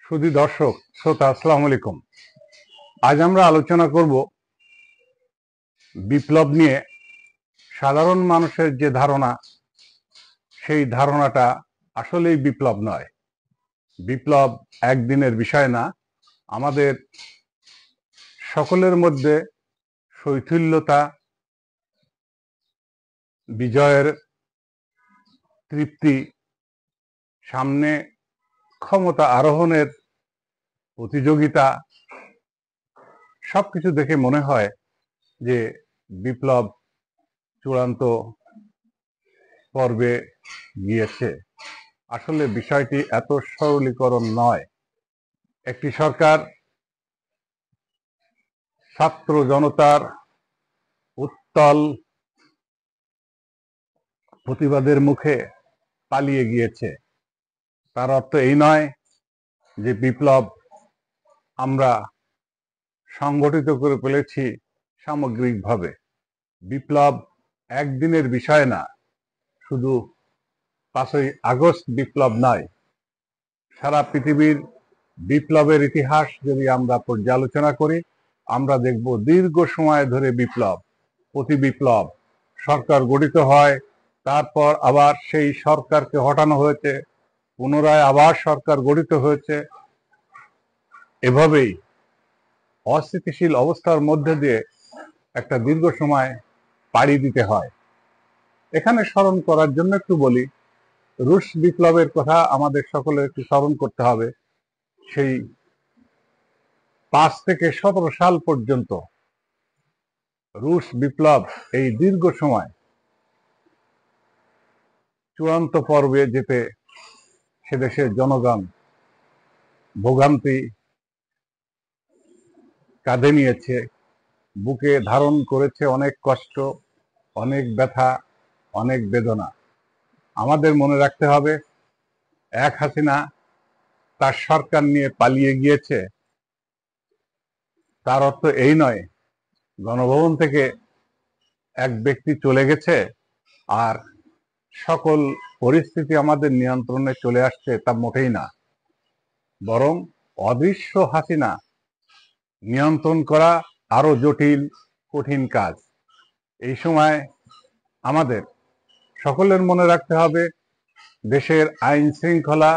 সুধী দর্শক শ্রোতা, আসসালামু আলাইকুম। আজ আমরা আলোচনা করব বিপ্লব নিয়ে। সাধারণ মানুষের যে ধারণা, সেই ধারণাটা আসলেই বিপ্লব নয়। বিপ্লব একদিনের বিষয় না। আমাদের সকলের মধ্যে শৈথিল্যতা, বিজয়ের তৃপ্তি, সামনে ক্ষমতা আরোহণের প্রতিযোগিতা, সবকিছু দেখে মনে হয় যে বিপ্লব চূড়ান্ত পর্বে গিয়েছে। আসলে বিষয়টি এত সরলীকরণ নয়। একটি সরকার ছাত্র জনতার উত্তাল প্রতিবাদের মুখে পালিয়ে গিয়েছে, তার অর্থ এই নয় যে বিপ্লব আমরা সংগঠিত করে ফেলেছি সামগ্রিকভাবে। বিপ্লব একদিনের বিষয় না। শুধু 5ই আগস্ট বিপ্লব নয়, সারা পৃথিবীর বিপ্লবের ইতিহাস যদি আমরা পর্যালোচনা করি, আমরা দেখব দীর্ঘ সময় ধরে বিপ্লব, প্রতি বিপ্লব সরকার গঠিত হয়, তারপর আবার সেই সরকারকে হটানো হয়েছে, পুনরায় আবার সরকার গঠিত হয়েছে। এভাবেই অস্থিতিশীল অবস্থার মধ্যে দিয়ে একটা দীর্ঘ সময় পাড়ি দিতে হয়। এখানে স্মরণ করার জন্য একটু বলি, রুশ বিপ্লবের কথা আমাদের সকলের একটু স্মরণ করতে হবে। সেই 5 থেকে 17 সাল পর্যন্ত রুশ বিপ্লব এই দীর্ঘ সময় চূড়ান্ত পর্বে যেতে সে দেশের জনগণ ভোগান্তি কাঁধে নিয়েছে, বুকে ধারণ করেছে অনেক কষ্ট, অনেক ব্যথা, অনেক বেদনা। আমাদের মনে রাখতে হবে, এক হাসিনা তার সরকার নিয়ে পালিয়ে গিয়েছে, তার অর্থ এই নয় গণভবন থেকে এক ব্যক্তি চলে গেছে আর সকল পরিস্থিতি আমাদের নিয়ন্ত্রণে চলে আসছে, তা মোটেই না। বরং অদৃশ্য হাসিনা নিয়ন্ত্রণ করা আরো জটিল, কঠিন কাজ। এই সময় আমাদের সকলের মনে রাখতে হবে, দেশের আইন শৃঙ্খলা,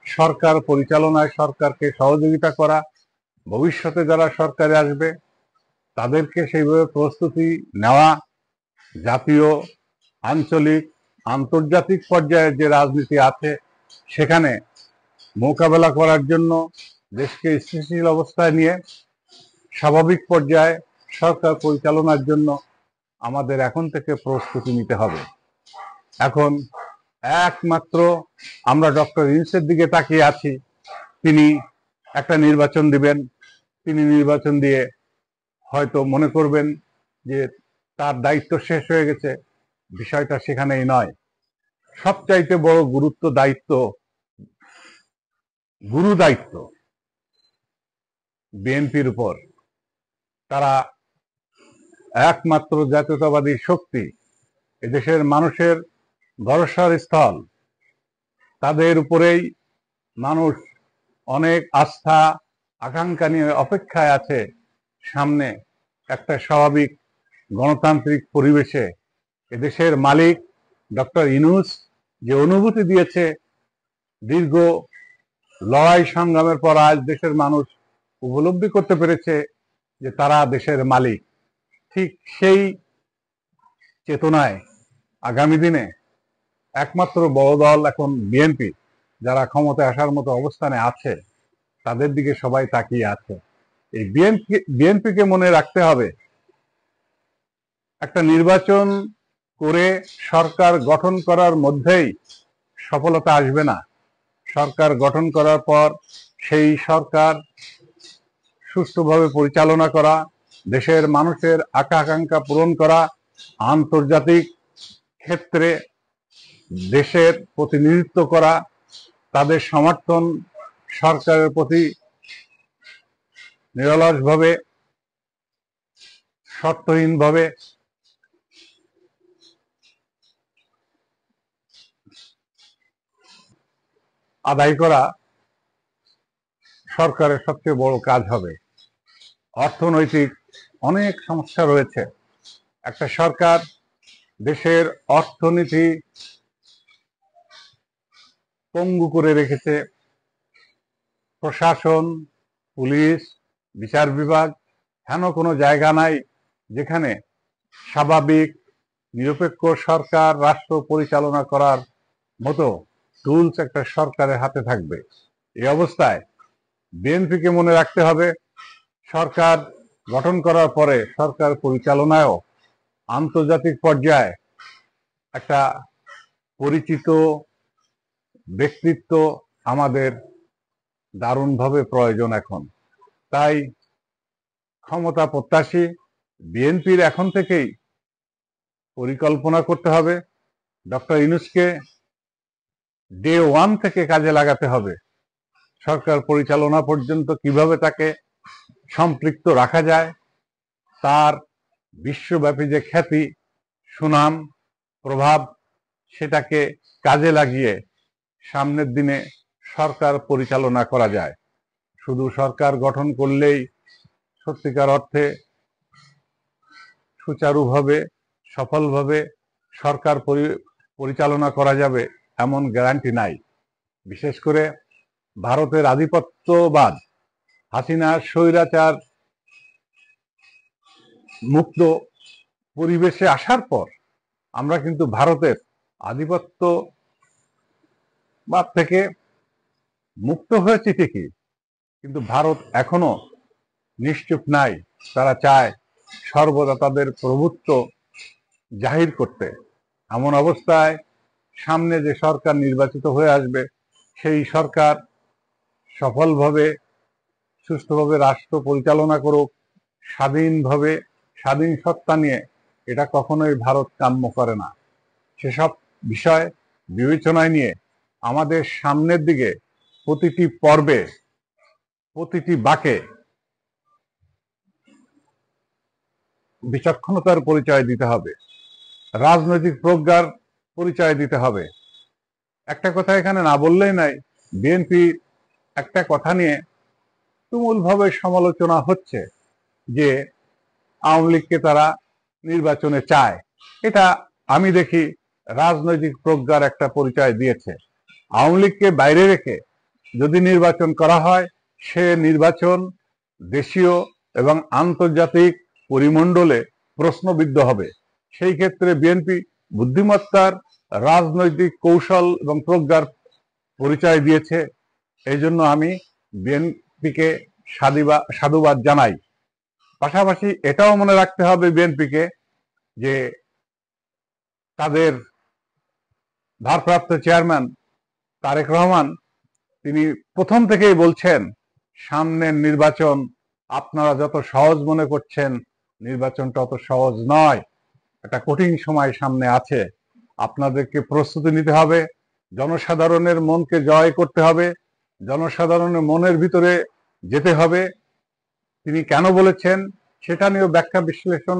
সরকার পরিচালনায় সরকারকে সহযোগিতা করা, ভবিষ্যতে যারা সরকারে আসবে তাদেরকে সেইভাবে প্রস্তুতি নেওয়া, জাতীয়, আঞ্চলিক, আন্তর্জাতিক পর্যায়ে যে রাজনীতি আছে সেখানে মোকাবেলা করার জন্য দেশকে স্থিতিশীল অবস্থায় নিয়ে স্বাভাবিক পর্যায়ে সরকার পরিচালনার জন্য আমাদের এখন থেকে প্রস্তুতি নিতে হবে। এখন একমাত্র আমরা ডক্টর ইউনূসের দিকে তাকিয়ে আছি। তিনি একটা নির্বাচন দিবেন, তিনি নির্বাচন দিয়ে হয়তো মনে করবেন যে তার দায়িত্ব শেষ হয়ে গেছে। বিষয়টা সেখানেই নয়। সবচাইতে বড় গুরু দায়িত্ব বিএনপির উপর। তারা একমাত্র জাতীয়তাবাদী শক্তি, এদেশের মানুষের ভরসার স্থল। তাদের উপরেই মানুষ অনেক আস্থা, আকাঙ্ক্ষা নিয়ে অপেক্ষায় আছে। সামনে একটা স্বাভাবিক গণতান্ত্রিক পরিবেশে এদেশের মালিক ডক্টর ইউনূস যে অনুভূতি দিয়েছে, দীর্ঘ লড়াই সংগ্রামের পর আজ দেশের মানুষ উপলব্ধি করতে পেরেছে যে তারা দেশের মালিক। ঠিক সেই চেতনায় আগামী দিনে একমাত্র বড় দল এখন বিএনপি, যারা ক্ষমতায় আসার মতো অবস্থানে আছে, তাদের দিকে সবাই তাকিয়ে আছে। এই বিএনপিকে মনে রাখতে হবে, একটা নির্বাচন করে সরকার গঠন করার মধ্যেই সফলতা আসবে না। সরকার গঠন করার পর সেই সরকার সুষ্ঠুভাবে পরিচালনা করা, দেশের মানুষের আকাঙ্ক্ষা পূরণ করা, আন্তর্জাতিক ক্ষেত্রে দেশের প্রতিনিধিত্ব করা, তাদের সমর্থন সরকারের প্রতি নিরলসভাবে, শর্তহীনভাবে আদায় করা সরকারের সবচেয়ে বড় কাজ হবে। অর্থনৈতিক অনেক সমস্যা রয়েছে। একটা সরকার দেশের অর্থনীতি পঙ্গু করে রেখেছে। প্রশাসন, পুলিশ, বিচার বিভাগ, হেন কোনো জায়গা নাই যেখানে স্বাভাবিক নিরপেক্ষ সরকার রাষ্ট্র পরিচালনা করার মতো টুলস একটা সরকারের হাতে থাকবে। এই অবস্থায় বিএনপিকে মনে রাখতে হবে, সরকার গঠন করার পরে সরকার পরিচালনায়ও আন্তর্জাতিক পর্যায়ে একটা পরিচিত ব্যক্তিত্ব আমাদের দারুণভাবে প্রয়োজন এখন। তাই ক্ষমতা প্রত্যাশী বিএনপির এখন থেকেই পরিকল্পনা করতে হবে। ডক্টর ইউনূসকে ডে ওয়ান থেকে কাজে লাগাতে হবে। সরকার পরিচালনা পর্যন্ত কিভাবে তাকে সম্পৃক্ত রাখা যায়, তার বিশ্বব্যাপী যে খ্যাতি, সুনাম, প্রভাব, সেটাকে কাজে লাগিয়ে সামনের দিনে সরকার পরিচালনা করা যায়। শুধু সরকার গঠন করলেই সত্যিকার অর্থে সুচারুভাবে, সফলভাবে সরকার পরিচালনা করা যাবে এমন গ্যারান্টি নাই। বিশেষ করে ভারতের আধিপত্যবাদ, হাসিনার স্বৈরাচার মুক্ত পরিবেশে আসার পর আমরা কিন্তু ভারতের আধিপত্যবাদ থেকে মুক্ত হয়েছি ঠিকই, কিন্তু ভারত এখনো নিশ্চুপ নাই। তারা চায় সর্বদা তাদের প্রভুত্ব জাহির করতে। এমন অবস্থায় সামনে যে সরকার নির্বাচিত হয়ে আসবে, সেই সরকার সফলভাবে, সুষ্ঠুভাবে রাষ্ট্র পরিচালনা করুক, স্বাধীনভাবে, স্বাধীন সত্তা নিয়ে, এটা কখনোই ভারত কাম্য করে না। সেসব বিষয় বিবেচনায় নিয়ে আমাদের সামনের দিকে প্রতিটি পর্বে, প্রতিটি বাঁকে বিচক্ষণতার পরিচয় দিতে হবে, রাজনৈতিক প্রজ্ঞার পরিচয় দিতে হবে। একটা কথা এখানে না বললেই নাই, বিএনপি একটা কথা নিয়ে তুমুলভাবে সমালোচনা হচ্ছে যে আওয়ামী লীগকে তারা নির্বাচনে চায়। এটা আমি দেখি রাজনৈতিক প্রজ্ঞার একটা পরিচয় দিয়েছে। আওয়ামী লীগকে বাইরে রেখে যদি নির্বাচন করা হয়, সে নির্বাচন দেশীয় এবং আন্তর্জাতিক পরিমণ্ডলে প্রশ্নবিদ্ধ হবে। সেই ক্ষেত্রে বিএনপি বুদ্ধিমত্তার, রাজনৈতিক কৌশল এবং প্রজ্ঞার পরিচয় দিয়েছে। এই জন্য আমি বিএনপিকে সাধুবাদ জানাই। পাশাপাশি এটাও মনে রাখতে হবে বিএনপিকে যে তাদের ভারপ্রাপ্ত চেয়ারম্যান তারেক রহমান, তিনি প্রথম থেকেই বলছেন সামনের নির্বাচন আপনারা যত সহজ মনে করছেন, নির্বাচনটা অত সহজ নয়, একটা কঠিন সময় সামনে আছে। আপনাদেরকে প্রস্তুতি নিতে হবে, জনসাধারণের মনকে জয় করতে হবে, জনসাধারণের মনের ভিতরে যেতে হবে। তিনি কেন বলেছেন সেটা নিয়েও ব্যাখ্যা বিশ্লেষণ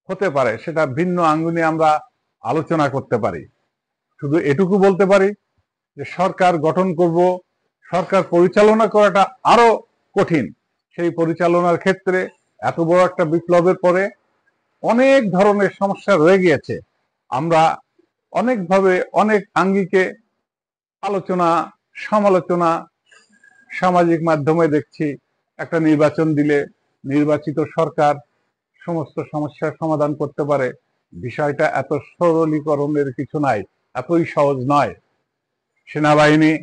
হতে পারে, সেটা ভিন্ন আঙ্গুলে আমরা আলোচনা করতে পারি। শুধু এটুকু বলতে পারি যে সরকার গঠন করব, সরকার পরিচালনা করাটা আরো কঠিন। সেই পরিচালনার ক্ষেত্রে এত বড় একটা বিপ্লবের পরে অনেক ধরনের সমস্যা রয়ে গিয়েছে। আমরা অনেকভাবে, অনেক আঙ্গিকে আলোচনা, সমালোচনা সামাজিক মাধ্যমে দেখছি। একটা নির্বাচন দিলে নির্বাচিত সরকার সমস্ত সমস্যার সমাধান করতে পারে, বিষয়টা এত সরলীকরণের কিছু নাই, এতই সহজ নয়। সেনাবাহিনী,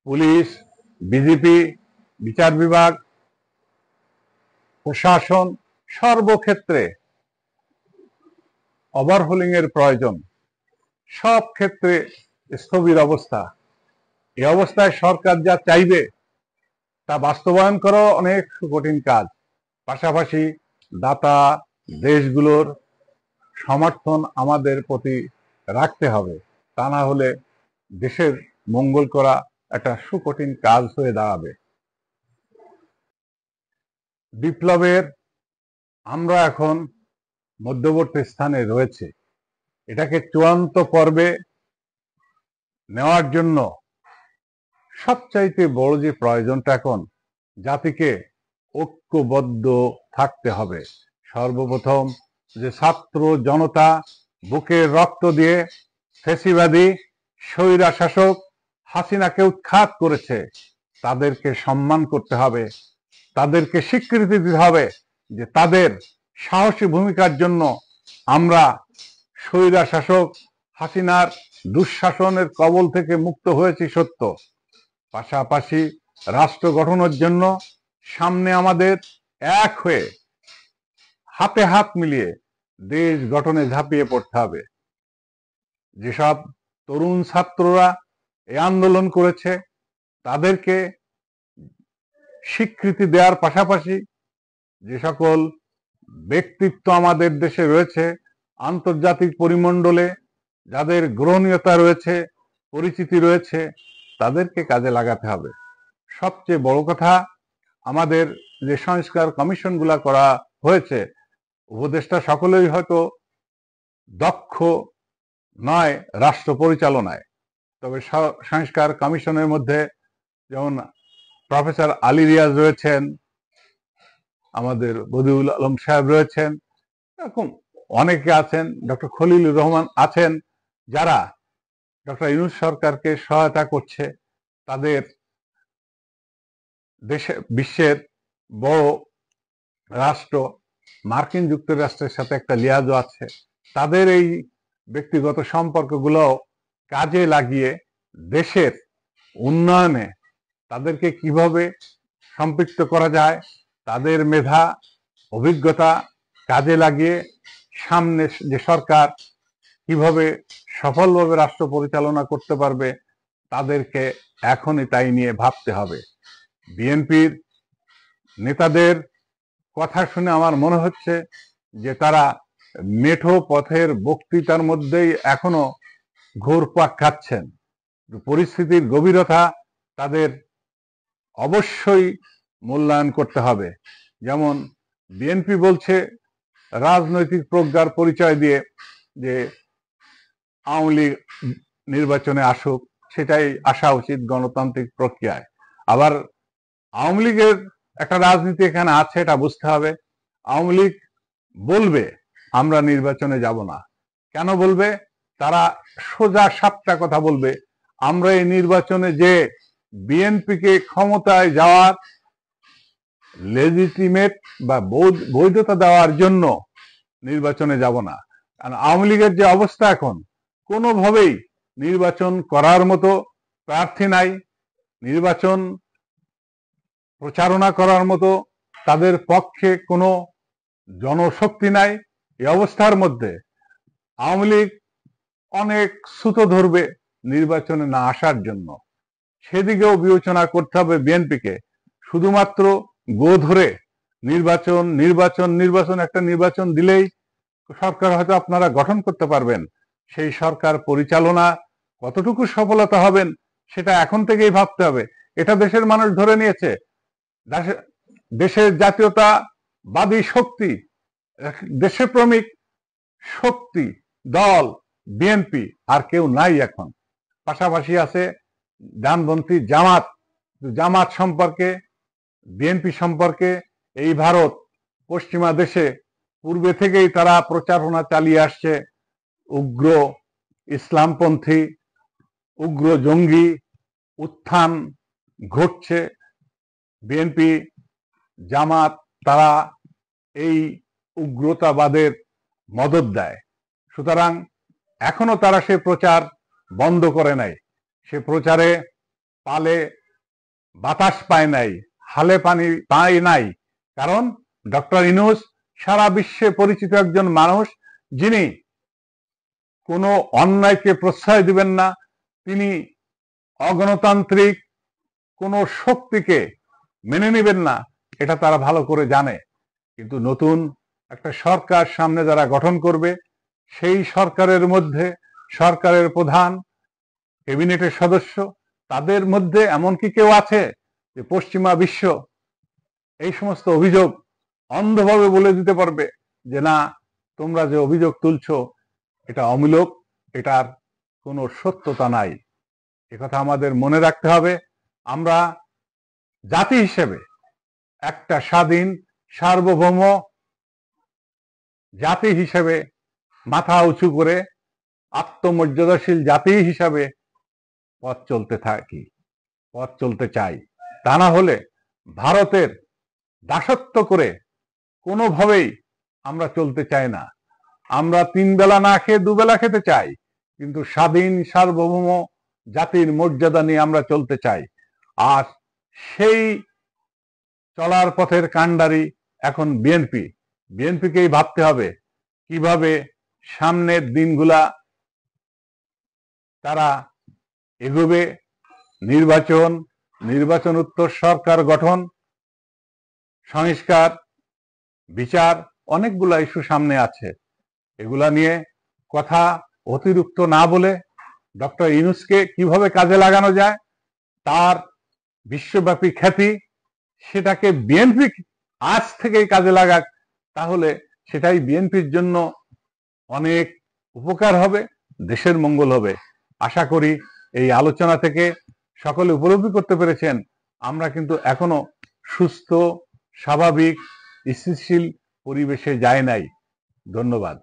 পুলিশ, বিজেপি, বিচার বিভাগ, প্রশাসন, সর্বক্ষেত্রে ওভারহোলিং এর প্রয়োজন। সব ক্ষেত্রে স্থবির অবস্থা। এই অবস্থায় সরকার যা চাইবে তা বাস্তবায়ন করা অনেক কঠিন কাজ। পাশাপাশি দাতা দেশগুলোর সমর্থন আমাদের প্রতি রাখতে হবে, তা না হলে দেশের মঙ্গল করা একটা সুকঠিন কাজ হয়ে দাঁড়াবে। বিপ্লবের আমরা এখন মধ্যবর্তী স্থানে রয়েছে। এটাকে চূড়ান্ত পর্বে নেওয়ার জন্য সবচাইতে বড় যে প্রয়োজনটা এখন, জাতিকে ঐক্যবদ্ধ থাকতে হবে। সর্বপ্রথম যে ছাত্র জনতা বুকের রক্ত দিয়ে ফ্যাসিবাদী স্বৈরা শাসক হাসিনাকে উৎখাত করেছে, তাদেরকে সম্মান করতে হবে, তাদেরকে স্বীকৃতি দিতে হবে যে তাদের সাহসী ভূমিকার জন্য আমরা স্বৈরা শাসক হাসিনার দুঃশাসনের কবল থেকে মুক্ত হয়েছি সত্য। পাশাপাশি রাষ্ট্র গঠনের জন্য সামনে আমাদের এক হয়ে হাতে হাত মিলিয়ে দেশ গঠনে ঝাঁপিয়ে পড়তে হবে। যেসব তরুণ ছাত্ররা এই আন্দোলন করেছে তাদেরকে স্বীকৃতি দেওয়ার পাশাপাশি যে সকল ব্যক্তিত্ব আমাদের দেশে রয়েছে, আন্তর্জাতিক পরিমণ্ডলে যাদের গ্রহণীয়তা রয়েছে, পরিচিতি রয়েছে, তাদেরকে কাজে লাগাতে হবে। সবচেয়ে বড় কথা, আমাদের যে সংস্কার কমিশনগুলা করা হয়েছে, উপদেষ্টা সকলেই হয়তো দক্ষ নয় রাষ্ট্র পরিচালনায়, তবে সংস্কার কমিশনের মধ্যে যেমন প্রফেসর আলী রিয়াজ রয়েছেন, আমাদের বদিউল আলম সাহেব রয়েছেন, এরকম অনেকে আছেন, ডক্টর খলিলুর রহমান আছেন, যারা ডক্টর ইউনূস সরকারকে সহায়তা করছে। তাদের দেশে বিশ্বের বড় রাষ্ট্র মার্কিন যুক্তরাষ্ট্রের সাথে একটা লিয়াজও আছে। তাদের এই ব্যক্তিগত সম্পর্কগুলো কাজে লাগিয়ে দেশের উন্নয়নে তাদেরকে কিভাবে সম্পৃক্ত করা যায়, তাদের মেধা অভিজ্ঞতা কাজে লাগিয়ে সামনে যে সরকার কিভাবে সফলভাবে রাষ্ট্র পরিচালনা করতে পারবে, তাদেরকে এখনই তাই নিয়ে ভাবতে হবে। বিএনপির নেতাদের কথা শুনে আমার মনে হচ্ছে যে তারা মেঠো পথের বক্তৃতার মধ্যেই এখনো ঘুরপাক খাচ্ছেন। পরিস্থিতির গভীরতা তাদের অবশ্যই মূল্যায়ন করতে হবে। যেমন বিএনপি বলছে রাজনৈতিক প্রজ্ঞার পরিচয় দিয়ে যে আওয়ামী লীগ নির্বাচনে আসুক, সেটাই আসা উচিত গণতান্ত্রিক প্রক্রিয়ায়। আবার আওয়ামী লীগের একটা রাজনীতি এখানে আছে, এটা বুঝতে হবে। আওয়ামী লীগ বলবে আমরা নির্বাচনে যাব না। কেন বলবে? তারা সোজা সাপটা কথা বলবে, আমরা এই নির্বাচনে যে বিএনপিকে ক্ষমতায় যাওয়ার লেজিটিমেট বা বৈধতা দেওয়ার জন্য নির্বাচনে যাব না। কারণ আওয়ামী লীগের যে অবস্থা এখন, কোনোভাবেই নির্বাচন করার মতো প্রার্থী নাই, নির্বাচন প্রচারণা করার মতো তাদের পক্ষে কোনো জনশক্তি নাই। এই অবস্থার মধ্যে আওয়ামী লীগ অনেক ছুতো ধরবে নির্বাচনে না আসার জন্য। সেদিকেও বিবেচনা করতে হবে বিএনপিকে। শুধুমাত্র গো ধরে নির্বাচন নির্বাচন নির্বাচন একটা নির্বাচন দিলেই সরকার হয়তো আপনারা গঠন করতে পারবেন, সেই সরকার পরিচালনা কতটুকু সফলতা হবেন সেটা এখন থেকেই ভাবতে হবে। এটা দেশের মানুষ ধরে নিয়েছে। দেশের জাতীয়তাবাদী শক্তি, দেশপ্রেমিক শক্তি দল বিএনপি, আর কেউ নাই এখন। পাশাপাশি আছে ডানপন্থী জামাত। জামাত সম্পর্কে, বিএনপি সম্পর্কে এই ভারত পশ্চিমা দেশে পূর্বে থেকেই তারা প্রচারণা চালিয়ে আসছে, উগ্র ইসলামপন্থী, উগ্র জঙ্গি উত্থান ঘটছে। বিএনপি জামাত তারা এই উগ্রতাবাদের মদদ দেয়। সুতরাং এখনো তারা সে প্রচার বন্ধ করে নাই। সে প্রচারে পালে বাতাস পায় নাই, হালে পানি পায় নাই। কারণ ডক্টর ইউনূস সারা বিশ্বে পরিচিত একজন মানুষ, যিনি কোনো অন্যায়কে প্রশ্রয় দিবেন না। তিনি অগণতান্ত্রিক কোনো শক্তিকে মেনে নেবেন না, এটা তারা ভালো করে জানে। কিন্তু নতুন একটা সরকার সামনে যারা গঠন করবে, সেই সরকারের মধ্যে সরকারের প্রধান, ক্যাবিনেটের সদস্য, তাদের মধ্যে এমনকি কেউ আছে যে পশ্চিমা বিশ্ব এই সমস্ত অভিযোগ অন্ধভাবে বলে দিতে পারবে যে না, তোমরা যে অভিযোগ তুলছো এটা অমূলক, এটার কোনো সত্যতা নাই। একথা আমাদের মনে রাখতে হবে। আমরা জাতি হিসেবে একটা স্বাধীন সার্বভৌম জাতি হিসেবে মাথা উঁচু করে আত্মমর্যাদাশীল জাতি হিসাবে পথ চলতে চাই। তা না হলে ভারতের দাসত্ব করে কোনোভাবেই আমরা চলতে চাই না। আমরা 3 বেলা না খেয়ে 2 বেলা খেতে চাই, কিন্তু স্বাধীন সার্বভৌম জাতির মর্যাদা নিয়ে আমরা চলতে চাই। আর সেই চলার পথের কাণ্ডারি এখন বিএনপিকেই ভাবতে হবে কিভাবে সামনের দিনগুলা তারা এগোবে। নির্বাচন উত্তর সরকার গঠন, সংস্কার, বিচার, অনেকগুলা ইস্যু সামনে আছে। এগুলা নিয়ে কথা অতিরিক্ত না বলে ডক্টর ইউনূসকে কিভাবে কাজে লাগানো যায়, তার বিশ্বব্যাপী খ্যাতি, সেটাকে বিএনপি আজ থেকেই কাজে লাগাক, তাহলে সেটাই বিএনপির জন্য অনেক উপকার হবে, দেশের মঙ্গল হবে। আশা করি এই আলোচনা থেকে সকলে উপলব্ধি করতে পেরেছেন আমরা কিন্তু এখনো সুস্থ, স্বাভাবিক, স্থিতিশীল পরিবেশে যাই নাই। ধন্যবাদ।